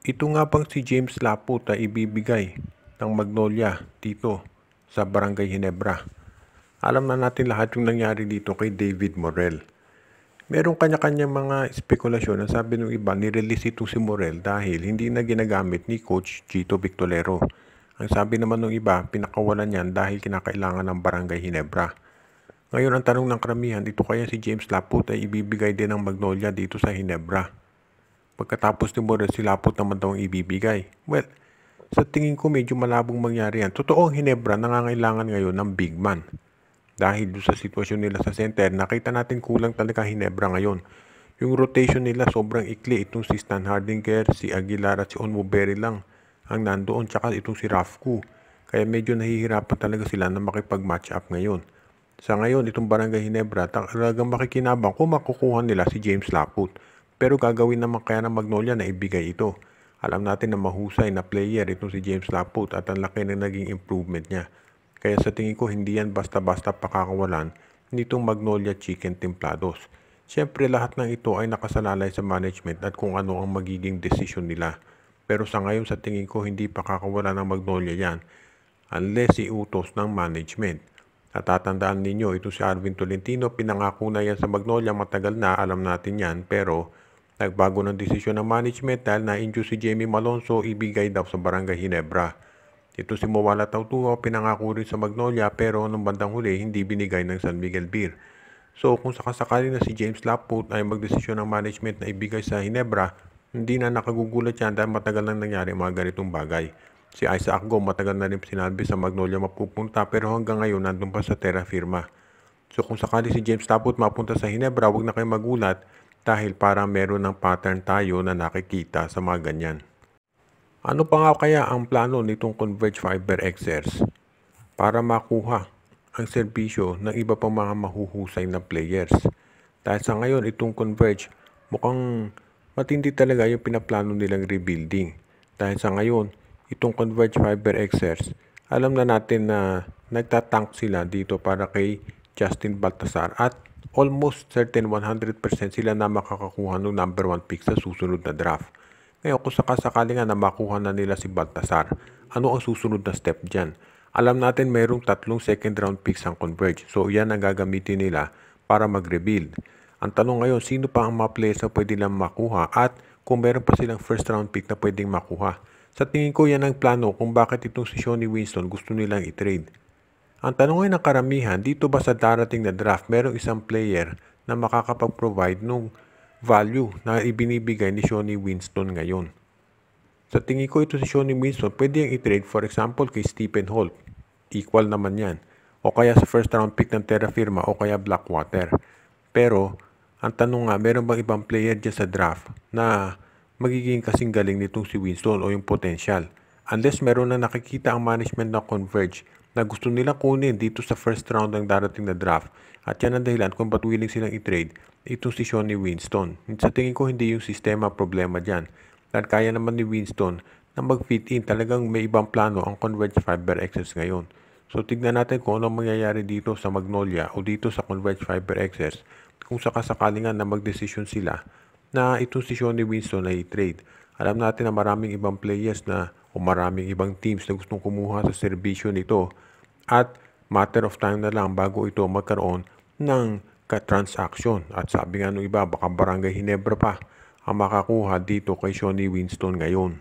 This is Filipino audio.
Ito nga bang si James Laput ay ibibigay ng Magnolia dito sa Barangay Ginebra? Alam na natin lahat yung nangyari dito kay David Morel. Merong kanya-kanyang mga spekulasyon. Ang sabi ng iba, nirelease ito si Morel dahil hindi na ginagamit ni Coach Chito Victolero. Ang sabi naman ng iba, pinakawalan niyan dahil kinakailangan ng Barangay Ginebra. Ngayon ang tanong ng karamihan, ito kaya si James Laput ay ibibigay din ng Magnolia dito sa Ginebra? Pagkatapos ni Morel, si Laput naman daw ang ibibigay. Well, sa tingin ko medyo malabong mangyari yan. Totoo ang Ginebra nangangailangan ngayon ng big man. Dahil doon sa sitwasyon nila sa center, nakita natin kulang talaga Ginebra ngayon. Yung rotation nila sobrang ikli. Itong si Stan Hardinger, si Aguilar at si Onwuberry lang ang nandoon. Tsaka itong si Rafku. Kaya medyo nahihirapan talaga sila na makipag-match up ngayon. Sa ngayon, itong Barangay Ginebra, talagang makikinabang kung makukuha nila si James Laput. Pero gagawin naman kaya ng Magnolia na ibigay ito. Alam natin na mahusay na player itong si James Laput at ang laki na naging improvement niya. Kaya sa tingin ko hindi yan basta-basta pakakawalan nitong Magnolia Chicken Templados. Siyempre lahat ng ito ay nakasalalay sa management at kung ano ang magiging desisyon nila. Pero sa ngayon sa tingin ko hindi pakakawalan ng Magnolia yan unless iutos ng management. Natatandaan ninyo, ito si Arvin Tolentino, pinangako na yan sa Magnolia matagal na, alam natin yan, pero nagbago ng desisyon ng management dahil na-injure si Jamie Malonzo, ibigay daw sa Barangay Ginebra. Ito si Mawala Tautuo, pinangako rin sa Magnolia pero nung bandang huli hindi binigay ng San Miguel Beer. So kung sakasakali na si James Laput ay magdesisyon ng management na ibigay sa Ginebra, hindi na nakagugulat yan dahil matagal nang nangyari mga ganitong bagay. Si Isaac Go matagal na rin sinabi sa Magnolia mapupunta pero hanggang ngayon nandun pa sa terra firma. So kung sakali si James Laput mapunta sa Ginebra, huwag na kayo magulat dahil parang meron ng pattern tayo na nakikita sa mga ganyan. Ano pa nga kaya ang plano nitong Converge Fiber Xers para makuha ang serbisyo ng iba pang mga mahuhusay na players? Dahil sa ngayon itong Converge mukhang matindi talaga yung pinaplano nilang rebuilding. Dahil sa ngayon itong Converge Fiber Xers, alam na natin na nagtatank sila dito para kay Justin Baltasar at almost certain 100% sila na makakakuha ng number 1 pick sa susunod na draft. Ngayon kung sakasakali nga na makuha na nila si Baltasar, ano ang susunod na step dyan? Alam natin mayroong 3 second round picks ang Converge, so yan ang gagamitin nila para mag-rebuild. Ang tanong ngayon, sino pa ang mga players na pwede lang makuha at kung meron pa silang first round pick na pwedeng makuha? Sa tingin ko yan ang plano kung bakit itong si Shawnee Winston gusto nilang i-trade. Ang tanong ngayon ng karamihan, dito ba sa darating na draft, merong isang player na makakapag-provide ng value na ibinibigay ni Shawnee Winston ngayon? Sa tingin ko ito si Shawnee Winston, pwede yung i-trade for example kay Stephen Holt. Equal naman yan. O kaya sa first round pick ng Terra Firma o kaya Blackwater. Pero, ang tanong nga, meron bang ibang player dyan sa draft na magiging kasing galing nitong si Winston o yung potential? Unless meron na nakikita ang management ng Converge na gusto nilang kunin dito sa first round ng darating na draft. At yan ang dahilan kung ba't willing silang i-trade itong si Shawnee Winston. Sa tingin ko hindi yung sistema problema dyan. Dahil kaya naman ni Winston na mag-fit in, talagang may ibang plano ang Converge Fiber Xers ngayon. So tignan natin kung ano mangyayari dito sa Magnolia o dito sa Converge Fiber Xers kung sakasakali nga na magdesisyon sila na itong si Shawnee Winston ay i-trade. Alam natin na maraming ibang players na o maraming ibang teams na gustong kumuha sa serbisyo nito at matter of time na lang bago ito magkaroon ng transaction. At sabi nga nung iba, baka Barangay Ginebra pa ang makakuha dito kay Shawnee Winston ngayon.